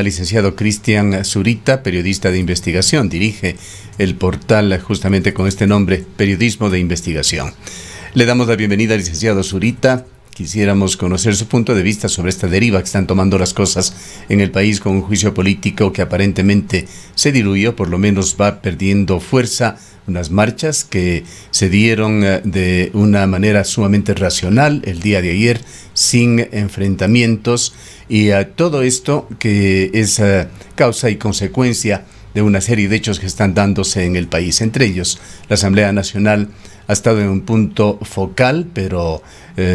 Al licenciado Cristian Zurita, periodista de investigación, dirige el portal justamente con este nombre, Periodismo de Investigación. Le damos la bienvenida al licenciado Zurita. Quisiéramos conocer su punto de vista sobre esta deriva que están tomando las cosas en el país con un juicio político que aparentemente se diluyó, por lo menos va perdiendo fuerza. Unas marchas que se dieron de una manera sumamente racional el día de ayer, sin enfrentamientos, y todo esto que es causa y consecuencia de una serie de hechos que están dándose en el país. Entre ellos, la Asamblea Nacional ha estado en un punto focal, pero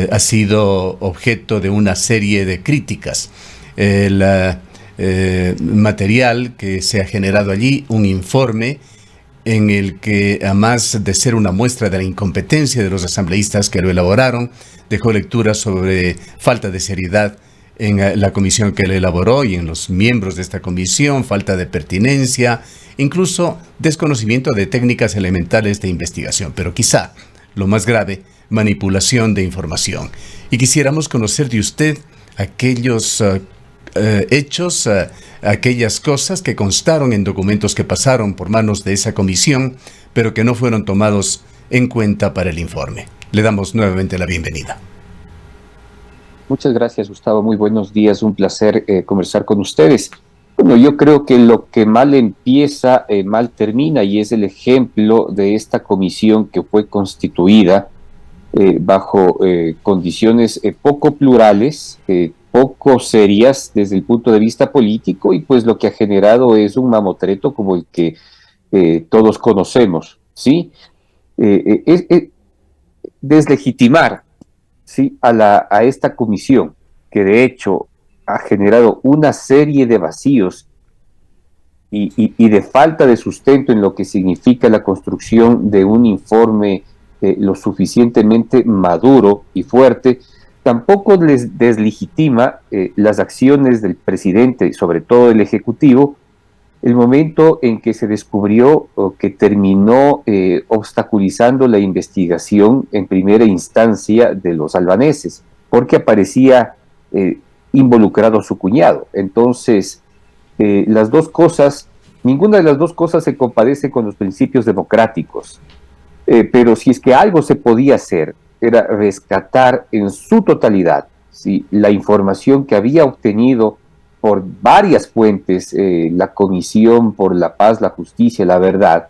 ha sido objeto de una serie de críticas. El material que se ha generado allí, un informe en el que, además de ser una muestra de la incompetencia de los asambleístas que lo elaboraron, dejó lecturas sobre falta de seriedad en la comisión que lo elaboró y en los miembros de esta comisión, falta de pertinencia, incluso desconocimiento de técnicas elementales de investigación, pero quizá lo más grave, manipulación de información. Y quisiéramos conocer de usted aquellos hechos, aquellas cosas que constaron en documentos que pasaron por manos de esa comisión, pero que no fueron tomados en cuenta para el informe. Le damos nuevamente la bienvenida. Muchas gracias, Gustavo. Muy buenos días. Un placer conversar con ustedes. Bueno, yo creo que lo que mal empieza, mal termina, y es el ejemplo de esta comisión que fue constituida bajo condiciones poco plurales, poco serias desde el punto de vista político, y pues lo que ha generado es un mamotreto como el que todos conocemos, ¿sí? Es deslegitimar, ¿sí?, a esta comisión, que de hecho ha generado una serie de vacíos y de falta de sustento en lo que significa la construcción de un informe lo suficientemente maduro y fuerte. Tampoco les deslegitima las acciones del presidente y sobre todo del Ejecutivo, el momento en que se descubrió que terminó obstaculizando la investigación en primera instancia de los albaneses, porque aparecía involucrado su cuñado. Entonces, las dos cosas, ninguna de las dos cosas se compadece con los principios democráticos, pero si es que algo se podía hacer, era rescatar en su totalidad, ¿sí?, la información que había obtenido por varias fuentes, la Comisión por la Paz, la Justicia, la Verdad,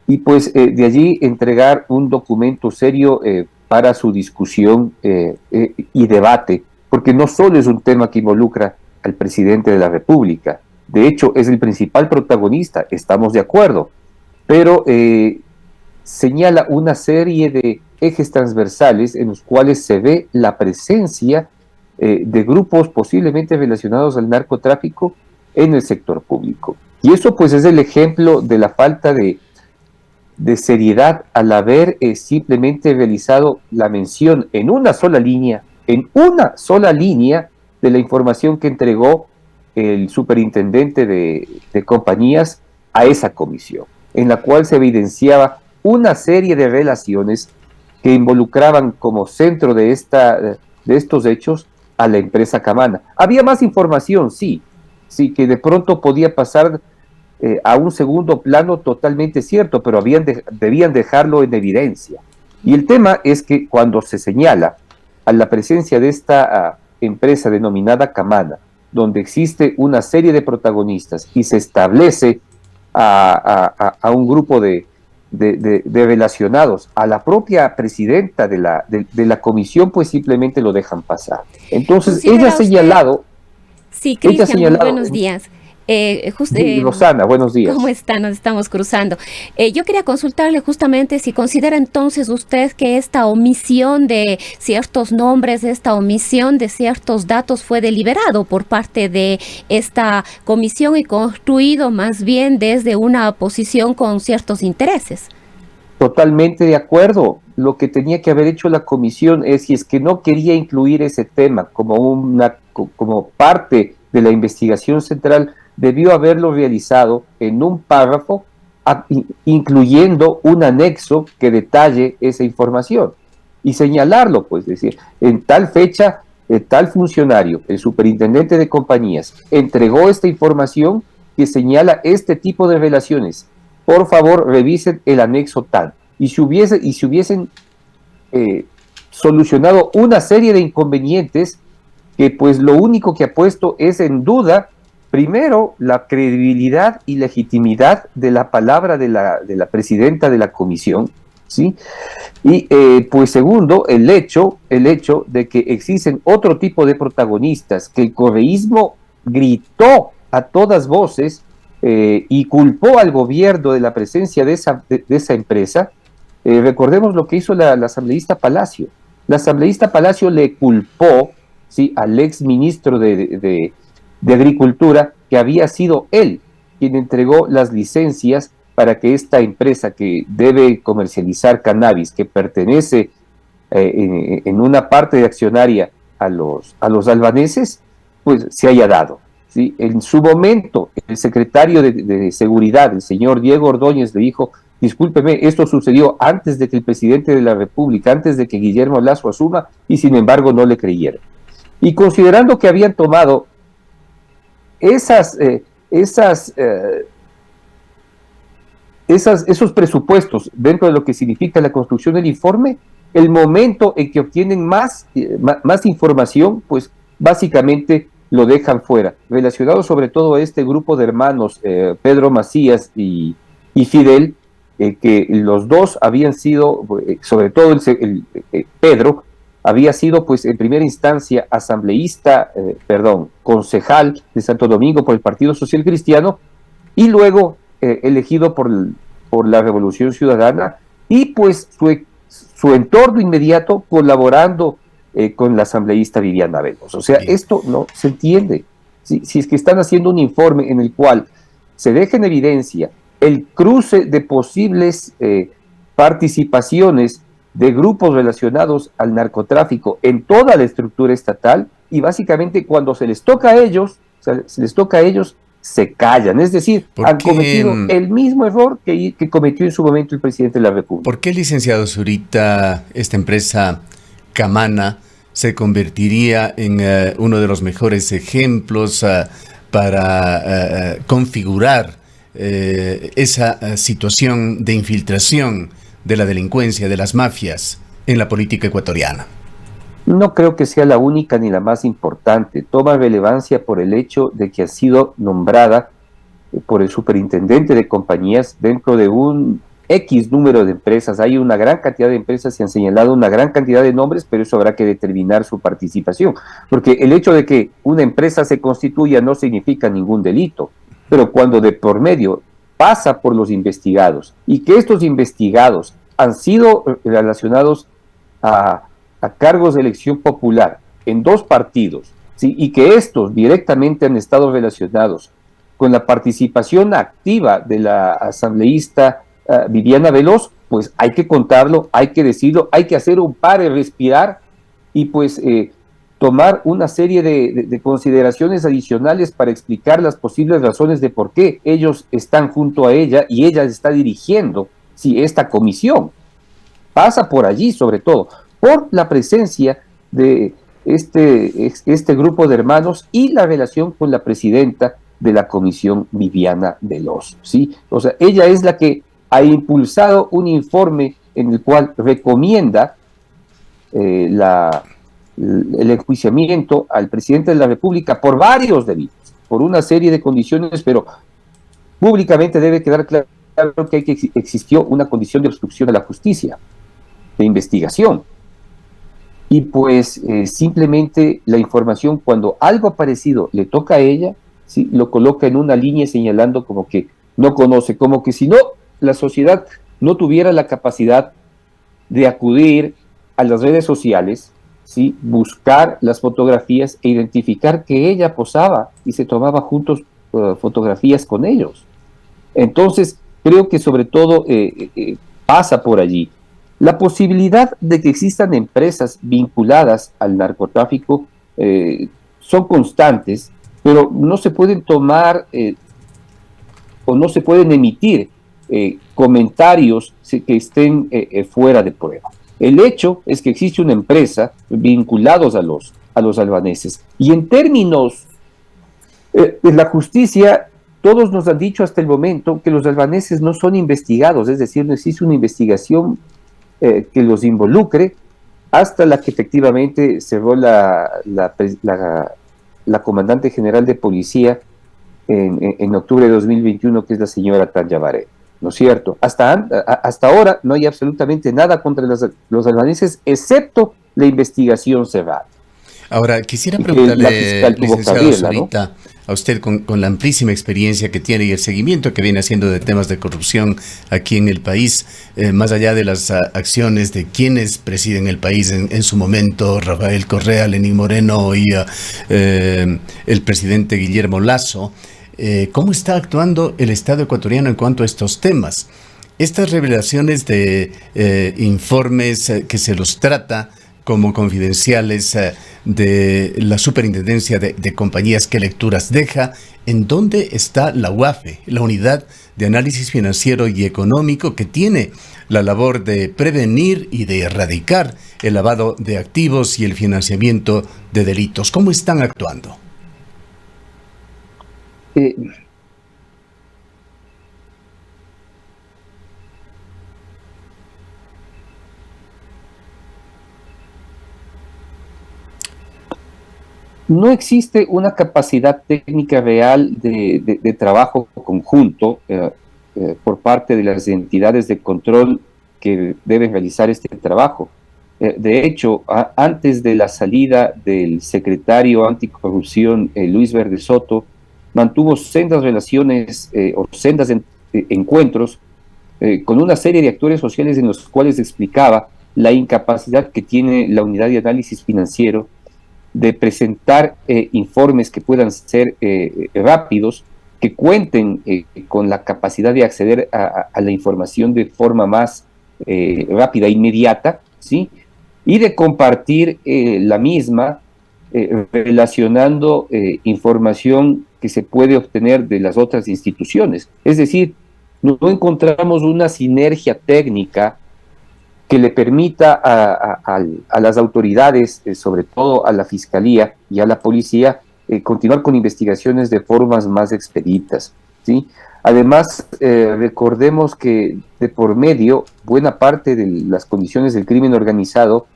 y pues de allí entregar un documento serio para su discusión y debate, porque no solo es un tema que involucra al presidente de la República, de hecho es el principal protagonista, estamos de acuerdo, pero señala una serie de ejes transversales en los cuales se ve la presencia de grupos posiblemente relacionados al narcotráfico en el sector público. Y eso pues es el ejemplo de la falta de seriedad al haber simplemente realizado la mención en una sola línea de la información que entregó el superintendente de compañías a esa comisión, en la cual se evidenciaba una serie de relaciones que involucraban como centro de estos hechos a la empresa Camana. Había más información, sí, que de pronto podía pasar a un segundo plano, totalmente cierto, pero debían dejarlo en evidencia. Y el tema es que cuando se señala a la presencia de esta empresa denominada Camana, donde existe una serie de protagonistas y se establece a un grupo de relacionados a la propia presidenta de la comisión, pues simplemente lo dejan pasar. Entonces ella ha señalado... Sí, Cristian, muy buenos días. Rosana, buenos días. ¿Cómo está? Nos estamos cruzando. Yo quería consultarle justamente si considera entonces usted que esta omisión de ciertos nombres, esta omisión de ciertos datos fue deliberado por parte de esta comisión y construido más bien desde una posición con ciertos intereses. Totalmente de acuerdo. Lo que tenía que haber hecho la comisión es, si es que no quería incluir ese tema como parte de la investigación central, debió haberlo realizado en un párrafo, incluyendo un anexo que detalle esa información y señalarlo, pues decir, en tal fecha tal funcionario, el superintendente de compañías, entregó esta información que señala este tipo de relaciones. Por favor, revisen el anexo tal. Y si hubiesen solucionado una serie de inconvenientes que pues lo único que ha puesto es en duda, primero, la credibilidad y legitimidad de la palabra de la presidenta de la comisión, ¿sí? Y pues segundo, el hecho de que existen otro tipo de protagonistas, que el correísmo gritó a todas voces y culpó al gobierno de la presencia de esa empresa. Recordemos lo que hizo la asambleísta Palacio. La asambleísta Palacio le culpó, ¿sí?, al ex ministro de Agricultura, que había sido él quien entregó las licencias para que esta empresa que debe comercializar cannabis, que pertenece en una parte de accionaria a los albaneses, pues se haya dado, ¿sí? En su momento, el secretario de Seguridad, el señor Diego Ordóñez, le dijo: discúlpeme, esto sucedió antes de que el presidente de la República, antes de que Guillermo Lasso asuma, y sin embargo no le creyeron. Y considerando que habían tomado esos presupuestos dentro de lo que significa la construcción del informe, el momento en que obtienen más información, pues básicamente lo dejan fuera, relacionado sobre todo a este grupo de hermanos, Pedro Macías y Fidel, que los dos habían sido, sobre todo Pedro, había sido pues en primera instancia concejal de Santo Domingo por el Partido Social Cristiano, y luego elegido por la Revolución Ciudadana, y pues su entorno inmediato colaborando con la asambleísta Viviana Veloz. O sea, Bien. esto no se entiende. Si es que están haciendo un informe en el cual se deja en evidencia el cruce de posibles participaciones de grupos relacionados al narcotráfico en toda la estructura estatal, y básicamente cuando se les toca a ellos, se callan. Es decir, han cometido el mismo error que cometió en su momento el presidente de la República. ¿Por qué, licenciado Zurita, esta empresa Camana se convertiría en uno de los mejores ejemplos para configurar esa situación de infiltración de la delincuencia, de las mafias en la política ecuatoriana? No creo que sea la única ni la más importante. Toma relevancia por el hecho de que ha sido nombrada por el superintendente de compañías dentro de un X número de empresas. Hay una gran cantidad de empresas, se han señalado una gran cantidad de nombres, pero eso habrá que determinar su participación. Porque el hecho de que una empresa se constituya no significa ningún delito, pero cuando de por medio pasa por los investigados y que estos investigados han sido relacionados a cargos de elección popular en dos partidos, ¿sí?, y que estos directamente han estado relacionados con la participación activa de la asambleísta Viviana Veloz, pues hay que contarlo, hay que decirlo, hay que hacer un pare, respirar y pues tomar una serie de consideraciones adicionales para explicar las posibles razones de por qué ellos están junto a ella y ella está dirigiendo, sí, esta comisión. Pasa por allí, sobre todo, por la presencia de este grupo de hermanos y la relación con la presidenta de la comisión, Viviana Veloz, ¿sí? O sea, ella es la que ha impulsado un informe en el cual recomienda el enjuiciamiento al presidente de la República por varios delitos, por una serie de condiciones, pero públicamente debe quedar claro que existió una condición de obstrucción a la justicia, de investigación. Y pues simplemente la información, cuando algo parecido le toca a ella, ¿sí?, lo coloca en una línea señalando como que no conoce, como que si no, la sociedad no tuviera la capacidad de acudir a las redes sociales, ¿sí?, buscar las fotografías e identificar que ella posaba y se tomaba juntos fotografías con ellos. Entonces, creo que sobre todo pasa por allí. La posibilidad de que existan empresas vinculadas al narcotráfico son constantes, pero no se pueden tomar o no se pueden emitir comentarios que estén fuera de prueba. El hecho es que existe una empresa vinculados a los albaneses. Y en términos de la justicia, todos nos han dicho hasta el momento que los albaneses no son investigados, es decir, no existe una investigación que los involucre, hasta la que efectivamente cerró la comandante general de policía en octubre de 2021, que es la señora Tanya Baré, ¿no es cierto? Hasta ahora no hay absolutamente nada contra los albaneses, excepto la investigación cerrada. Ahora, quisiera preguntarle, licenciado Zurita, ¿no?, a usted con la amplísima experiencia que tiene y el seguimiento que viene haciendo de temas de corrupción aquí en el país, más allá de las acciones de quienes presiden el país en su momento, Rafael Correa, Lenín Moreno y el presidente Guillermo Lasso, ¿cómo está actuando el Estado ecuatoriano en cuanto a estos temas? Estas revelaciones de informes que se los trata como confidenciales de la Superintendencia de Compañías, ¿qué lecturas deja? ¿En dónde está la UAFE, la Unidad de Análisis Financiero y Económico, que tiene la labor de prevenir y de erradicar el lavado de activos y el financiamiento de delitos? ¿Cómo están actuando? No existe una capacidad técnica real de trabajo conjunto por parte de las entidades de control que deben realizar este trabajo. De hecho, antes de la salida del secretario anticorrupción, Luis Verde Soto, mantuvo sendas relaciones o sendas encuentros con una serie de actores sociales en los cuales explicaba la incapacidad que tiene la unidad de análisis financiero de presentar informes que puedan ser rápidos, que cuenten con la capacidad de acceder a la información de forma más rápida e inmediata, ¿sí? Y de compartir la misma relacionando información que se puede obtener de las otras instituciones. Es decir, no encontramos una sinergia técnica que le permita a las autoridades, sobre todo a la Fiscalía y a la Policía, continuar con investigaciones de formas más expeditas, ¿sí? Además, recordemos que de por medio, buena parte de las condiciones del crimen organizado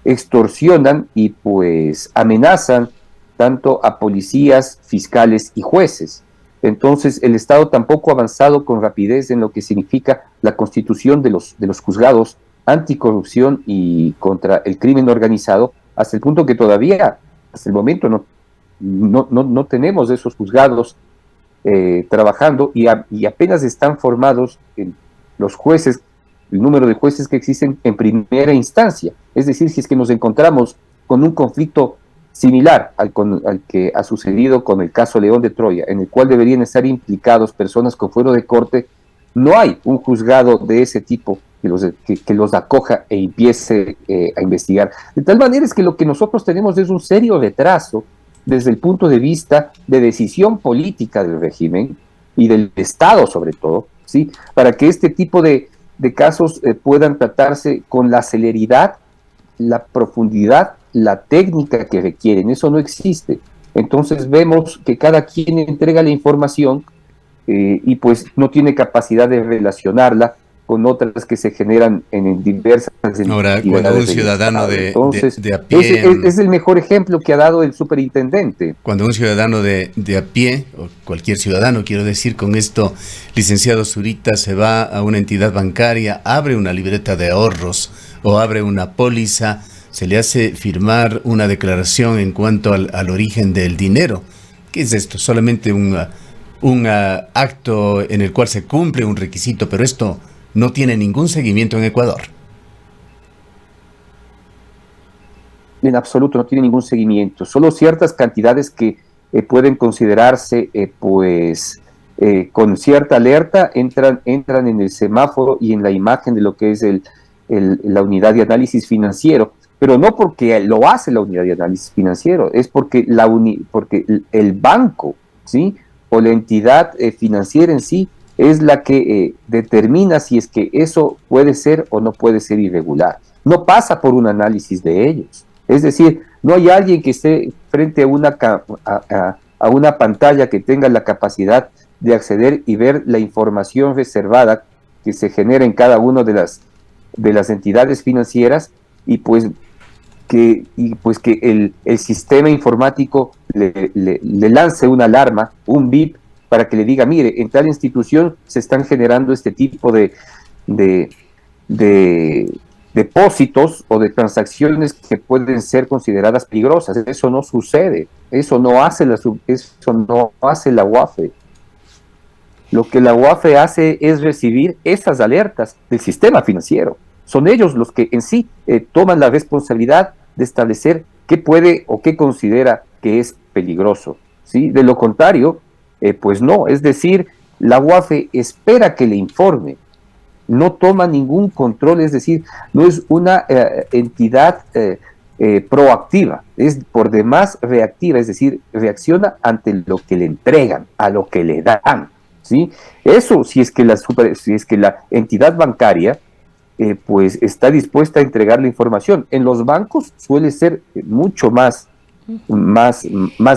extorsionan y pues amenazan tanto a policías, fiscales y jueces. Entonces, el Estado tampoco ha avanzado con rapidez en lo que significa la constitución de los juzgados anticorrupción y contra el crimen organizado, hasta el punto que todavía, hasta el momento, no tenemos esos juzgados trabajando y apenas están formados los jueces, el número de jueces que existen en primera instancia. Es decir, si es que nos encontramos con un conflicto similar al que ha sucedido con el caso León de Troya, en el cual deberían estar implicados personas con fuero de corte, no hay un juzgado de ese tipo que los acoja e empiece a investigar. De tal manera es que lo que nosotros tenemos es un serio retraso desde el punto de vista de decisión política del régimen y del Estado sobre todo, ¿sí? Para que este tipo de casos puedan tratarse con la celeridad, la profundidad, la técnica que requieren. Eso no existe. Entonces vemos que cada quien entrega la información y pues no tiene capacidad de relacionarla con otras que se generan en diversas entidades. Ahora, cuando un ciudadano de a pie... Ese es el mejor ejemplo que ha dado el superintendente. Cuando un ciudadano de a pie, o cualquier ciudadano, quiero decir con esto, licenciado Zurita, se va a una entidad bancaria, abre una libreta de ahorros o abre una póliza, se le hace firmar una declaración en cuanto al origen del dinero. ¿Qué es esto? Solamente un acto en el cual se cumple un requisito, pero esto no tiene ningún seguimiento en Ecuador. En absoluto, no tiene ningún seguimiento. Solo ciertas cantidades que pueden considerarse, con cierta alerta, entran en el semáforo y en la imagen de lo que es la unidad de análisis financiero, pero no porque lo hace la unidad de análisis financiero, es porque porque el banco, ¿sí?, o la entidad financiera en sí es la que determina si es que eso puede ser o no puede ser irregular. No pasa por un análisis de ellos. Es decir, no hay alguien que esté frente a una pantalla que tenga la capacidad de acceder y ver la información reservada que se genera en cada una de las entidades financieras y pues que el sistema informático le lance una alarma, un bip, para que le diga, mire, en tal institución se están generando este tipo de, de depósitos o de transacciones que pueden ser consideradas peligrosas. Eso no sucede, eso no hace la UAFE. Lo que la UAFE hace es recibir esas alertas del sistema financiero. Son ellos los que en sí toman la responsabilidad de establecer qué puede o qué considera que es peligroso, ¿sí? De lo contrario, pues no, es decir, la UAFE espera que le informe, no toma ningún control, es decir, no es una entidad proactiva, es por demás reactiva, es decir, reacciona ante lo que le entregan, a lo que le dan, ¿sí? Eso si es que la entidad bancaria pues está dispuesta a entregar la información. En los bancos suele ser mucho más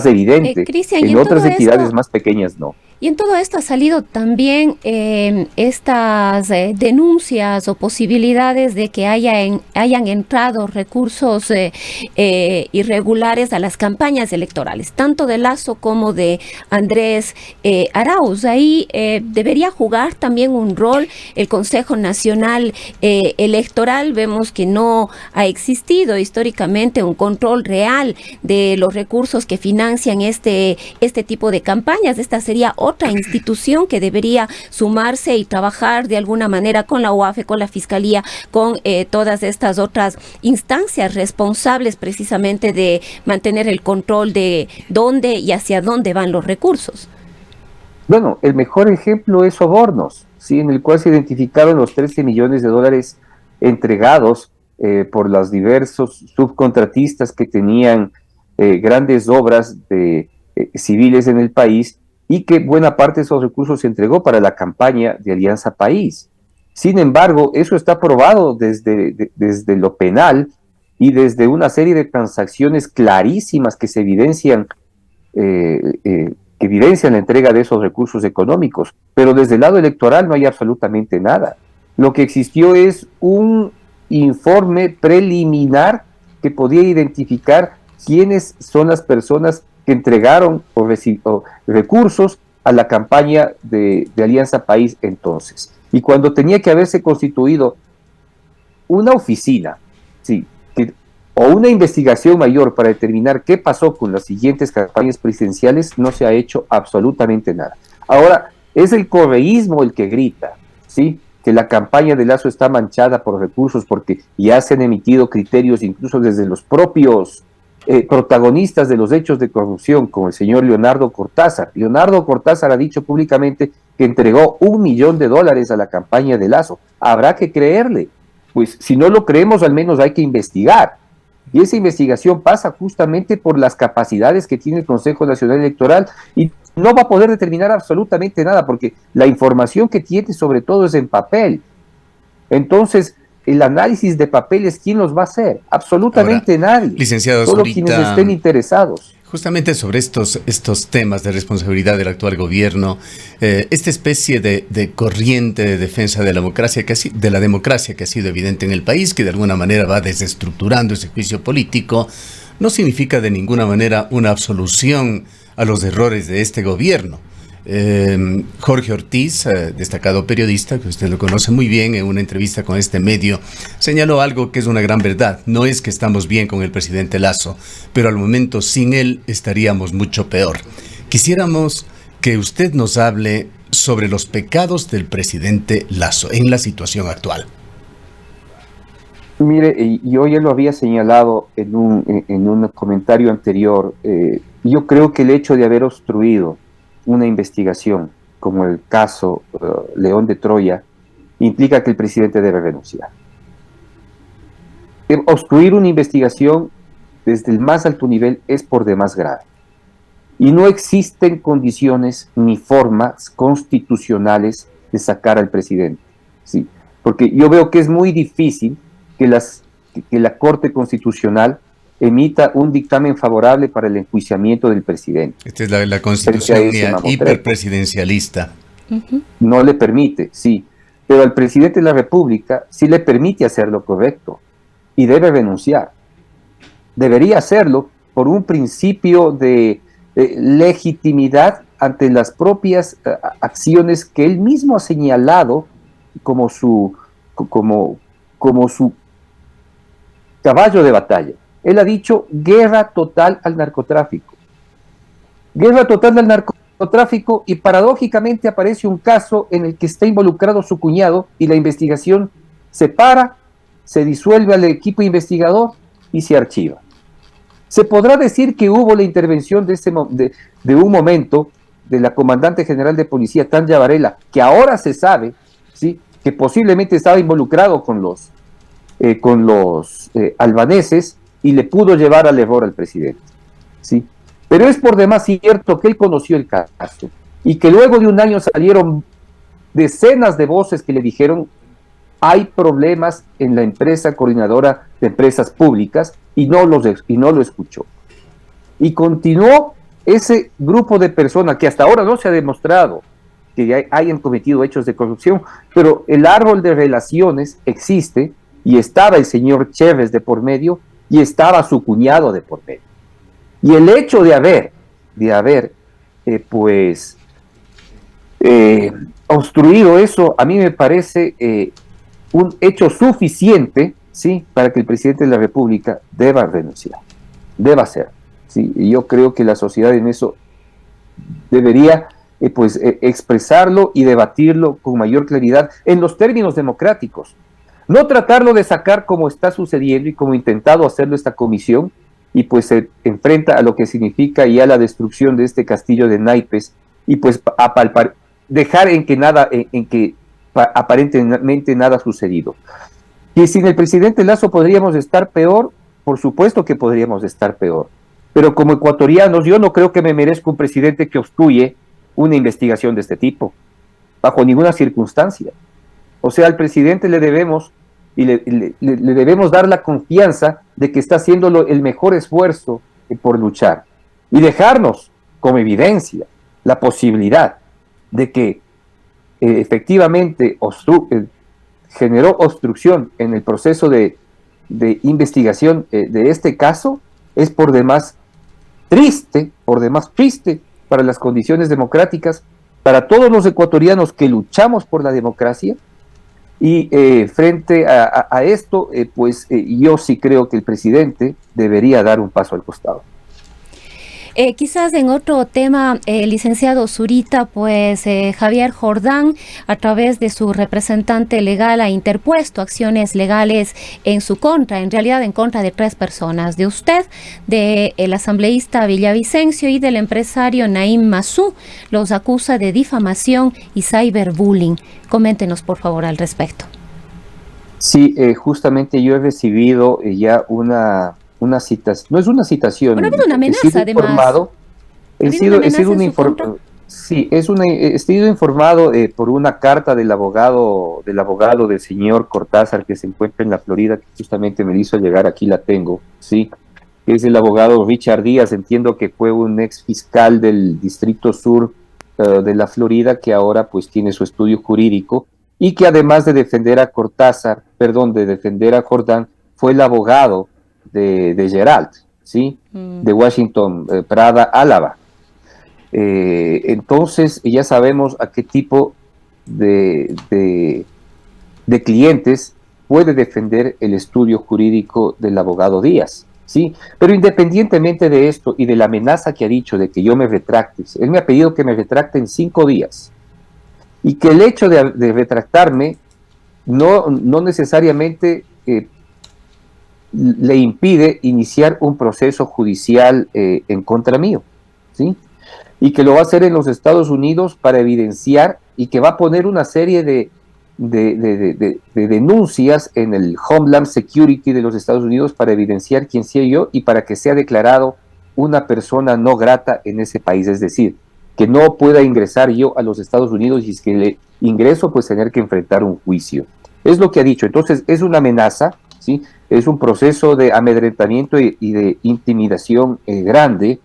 evidente, Cristian, en otras entidades más pequeñas no. Y en todo esto ha salido también estas denuncias o posibilidades de que hayan entrado recursos irregulares a las campañas electorales, tanto de Lasso como de Andrés Arauz. Ahí debería jugar también un rol el Consejo Nacional Electoral. Vemos que no ha existido históricamente un control real de los recursos que financian este tipo de campañas. Esta sería otra institución que debería sumarse y trabajar de alguna manera con la UAFE, con la Fiscalía, con todas estas otras instancias responsables precisamente de mantener el control de dónde y hacia dónde van los recursos. Bueno, el mejor ejemplo es Sobornos, ¿sí? En el cual se identificaron los 13 millones de dólares entregados por los diversos subcontratistas que tenían grandes obras civiles en el país, y que buena parte de esos recursos se entregó para la campaña de Alianza País. Sin embargo, eso está probado desde lo penal y desde una serie de transacciones clarísimas que se evidencian la entrega de esos recursos económicos, pero desde el lado electoral no hay absolutamente nada. Lo que existió es un informe preliminar que podía identificar quiénes son las personas que entregaron recursos a la campaña de Alianza País entonces. Y cuando tenía que haberse constituido una oficina, sí, o una investigación mayor para determinar qué pasó con las siguientes campañas presidenciales, no se ha hecho absolutamente nada. Ahora, es el correísmo el que grita, ¿sí?, que la campaña de Lasso está manchada por recursos, porque ya se han emitido criterios incluso desde los propios protagonistas de los hechos de corrupción, como el señor Leonardo Cortázar. Leonardo Cortázar ha dicho públicamente que entregó $1 millón a la campaña de Lasso. Habrá que creerle. Pues si no lo creemos, al menos hay que investigar. Y esa investigación pasa justamente por las capacidades que tiene el Consejo Nacional Electoral, y no va a poder determinar absolutamente nada, porque la información que tiene sobre todo es en papel. Entonces, el análisis de papeles, ¿quién los va a hacer? Absolutamente ahora, nadie. Licenciado Solo Zurita, quienes estén interesados. Justamente sobre estos temas de responsabilidad del actual gobierno, esta especie de corriente de defensa de la democracia que ha sido evidente en el país, que de alguna manera va desestructurando ese juicio político, no significa de ninguna manera una absolución a los errores de este gobierno. Jorge Ortiz, destacado periodista, que usted lo conoce muy bien, en una entrevista con este medio, señaló algo que es una gran verdad. No es que estamos bien con el presidente Lasso, pero al momento sin él estaríamos mucho peor. Quisiéramos que usted nos hable sobre los pecados del presidente Lasso en la situación actual. Mire, yo ya lo había señalado en un comentario anterior. Yo creo que el hecho de haber obstruido una investigación, como el caso León de Troya, implica que el presidente debe renunciar. Obstruir una investigación desde el más alto nivel es por demás grave. Y no existen condiciones ni formas constitucionales de sacar al presidente, ¿sí? Porque yo veo que es muy difícil que la Corte Constitucional emita un dictamen favorable para el enjuiciamiento del presidente. Esta es la constitución hiperpresidencialista. No le permite, sí, pero al presidente de la República sí le permite hacer lo correcto y debe renunciar. Debería hacerlo por un principio de legitimidad ante las propias acciones que él mismo ha señalado como su caballo de batalla. Él ha dicho guerra total al narcotráfico. Guerra total al narcotráfico, y paradójicamente aparece un caso en el que está involucrado su cuñado y la investigación se para, se disuelve al equipo investigador y se archiva. Se podrá decir que hubo la intervención de un momento de la comandante general de policía, Tanya Varela, que ahora se sabe, ¿sí?, que posiblemente estaba involucrado con los albaneses y le pudo llevar al error al presidente, ¿sí? Pero es por demás cierto que él conoció el caso y que luego de un año salieron decenas de voces que le dijeron: hay problemas en la empresa coordinadora de empresas públicas, y no lo escuchó. Y continuó ese grupo de personas que hasta ahora no se ha demostrado que hayan cometido hechos de corrupción, pero el árbol de relaciones existe, y estaba el señor Chévez de por medio y estaba su cuñado de por medio. Y el hecho de haber obstruido eso, a mí me parece un hecho suficiente, ¿sí?, para que el presidente de la República deba renunciar, deba hacer, ¿sí? Y yo creo que la sociedad en eso debería expresarlo y debatirlo con mayor claridad en los términos democráticos. No tratarlo de sacar como está sucediendo y como ha intentado hacerlo esta comisión, y pues se enfrenta a lo que significa ya la destrucción de este castillo de naipes, y pues dejar en que aparentemente nada ha sucedido. Y sin el presidente Lasso podríamos estar peor, por supuesto que podríamos estar peor, pero como ecuatorianos yo no creo que me merezca un presidente que obstruye una investigación de este tipo, bajo ninguna circunstancia. O sea, al presidente le debemos le debemos dar la confianza de que está haciendo el mejor esfuerzo por luchar, y dejarnos como evidencia la posibilidad de que efectivamente generó obstrucción en el proceso de investigación de este caso. Es por demás triste para las condiciones democráticas, para todos los ecuatorianos que luchamos por la democracia. Y frente a esto, yo sí creo que el presidente debería dar un paso al costado. Quizás en otro tema, licenciado Zurita, pues Javier Jordán, a través de su representante legal, ha interpuesto acciones legales en su contra, en realidad en contra de 3 personas, de usted, del asambleísta Villavicencio y del empresario Naim Massou. Los acusa de difamación y cyberbullying. Coméntenos, por favor, al respecto. Sí, justamente yo he recibido ya una citación, no es una citación. Bueno, ha habido una amenaza, además. He sido informado por una carta del abogado del señor Cortázar, que se encuentra en la Florida, que justamente me hizo llegar, aquí la tengo, sí, que es el abogado Richard Díaz. Entiendo que fue un ex fiscal del Distrito Sur de la Florida, que ahora pues tiene su estudio jurídico, y que además de defender a Jordán, fue el abogado de Gerald, ¿sí? De Washington, Prada, Álava. Entonces ya sabemos a qué tipo de clientes puede defender el estudio jurídico del abogado Díaz, ¿sí? Pero independientemente de esto y de la amenaza que ha dicho de que yo me retracte, él me ha pedido que me retracte en 5 días, y que el hecho de retractarme no necesariamente le impide iniciar un proceso judicial en contra mío, ¿sí? Y que lo va a hacer en los Estados Unidos para evidenciar, y que va a poner una serie de denuncias en el Homeland Security de los Estados Unidos para evidenciar quién soy yo y para que sea declarado una persona no grata en ese país. Es decir, que no pueda ingresar yo a los Estados Unidos, y es que le ingreso, pues tener que enfrentar un juicio. Es lo que ha dicho. Entonces es una amenaza, ¿sí? es un proceso de amedrentamiento y de intimidación grande,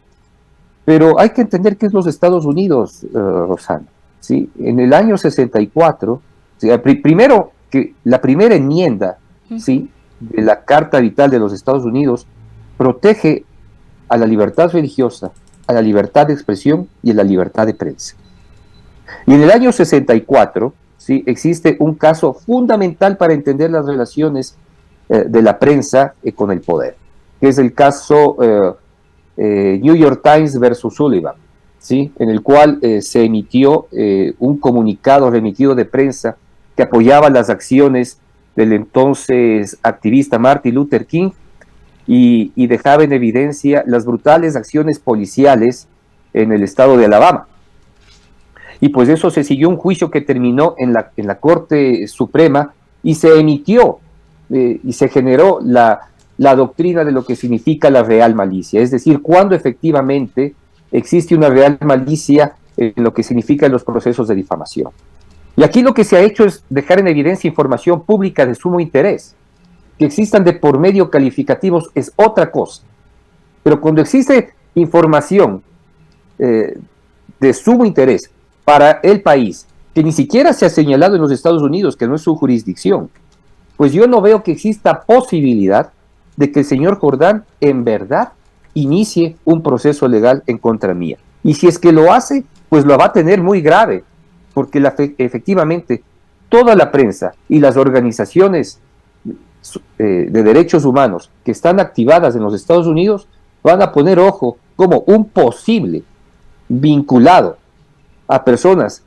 pero hay que entender que es los Estados Unidos, Rosana. ¿Sí? En el año 64, ¿sí? Primero que la primera enmienda, ¿sí?, de la Carta Vital de los Estados Unidos protege a la libertad religiosa, a la libertad de expresión y a la libertad de prensa. Y en el año 64, ¿sí?, existe un caso fundamental para entender las relaciones de la prensa con el poder, que es el caso New York Times versus Sullivan, ¿sí?, en el cual se emitió un comunicado remitido de prensa que apoyaba las acciones del entonces activista Martin Luther King y dejaba en evidencia las brutales acciones policiales en el estado de Alabama. Y pues eso se siguió un juicio que terminó en la Corte Suprema y se emitió y se generó la doctrina de lo que significa la real malicia, es decir, cuando efectivamente existe una real malicia en lo que significan los procesos de difamación. Y aquí lo que se ha hecho es dejar en evidencia información pública de sumo interés. Que existan de por medio calificativos es otra cosa. Pero cuando existe información de sumo interés para el país, que ni siquiera se ha señalado en los Estados Unidos, que no es su jurisdicción, pues yo no veo que exista posibilidad de que el señor Jordán en verdad inicie un proceso legal en contra mía. Y si es que lo hace, pues lo va a tener muy grave, porque efectivamente toda la prensa y las organizaciones de derechos humanos que están activadas en los Estados Unidos van a poner ojo como un posible vinculado a personas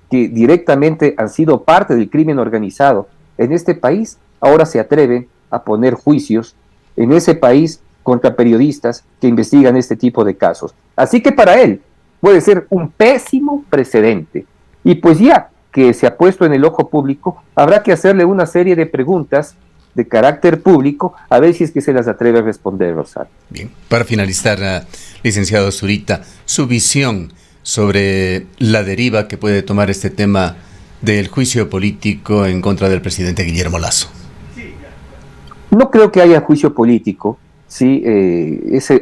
que directamente han sido parte del crimen organizado en este país, ahora se atreven a poner juicios en ese país contra periodistas que investigan este tipo de casos. Así que para él puede ser un pésimo precedente. Y pues ya que se ha puesto en el ojo público, habrá que hacerle una serie de preguntas de carácter público, a ver si es que se las atreve a responder, Rosario. Bien, para finalizar, licenciado Zurita, su visión sobre la deriva que puede tomar este tema del juicio político en contra del presidente Guillermo Lasso. No creo que haya juicio político, ¿sí?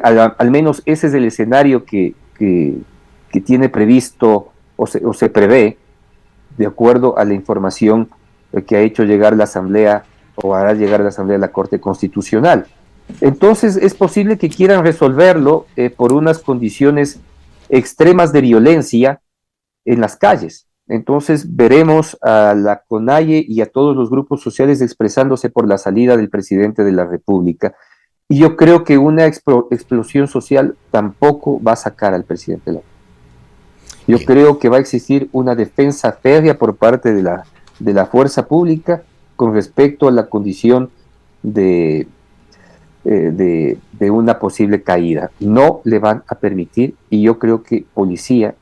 Al menos ese es el escenario que tiene previsto o se prevé, de acuerdo a la información que ha hecho llegar la Asamblea o hará llegar a la Asamblea de la Corte Constitucional. Entonces es posible que quieran resolverlo por unas condiciones extremas de violencia en las calles. Entonces veremos a la CONAIE y a todos los grupos sociales expresándose por la salida del presidente de la República. Y yo creo que una explosión social tampoco va a sacar al presidente de la República. Yo creo que va a existir una defensa férrea por parte de la fuerza pública con respecto a la condición de una posible caída. No le van a permitir, y yo creo que policía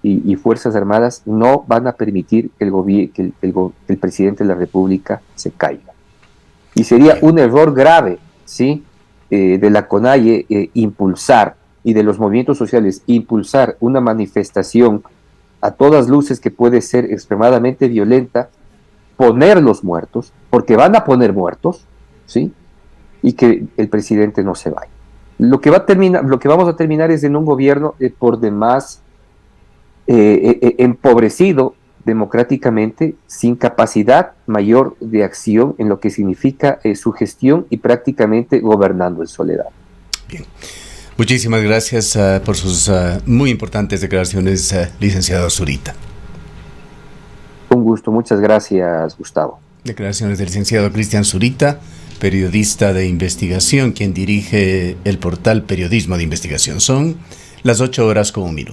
y Fuerzas Armadas no van a permitir que el presidente de la República se caiga. Y sería un error grave, ¿sí?, de la CONAIE impulsar, y de los movimientos sociales impulsar una manifestación a todas luces que puede ser extremadamente violenta, poner los muertos, porque van a poner muertos, ¿sí?, y que el presidente no se vaya. Lo que vamos a terminar es en un gobierno por demás empobrecido democráticamente, sin capacidad mayor de acción en lo que significa su gestión y prácticamente gobernando en soledad. Bien. Muchísimas gracias por sus muy importantes declaraciones, licenciado Zurita. Un gusto, muchas gracias, Gustavo. Declaraciones del licenciado Cristian Zurita, periodista de investigación, quien dirige el portal Periodismo de Investigación. Son las 8:01 PM.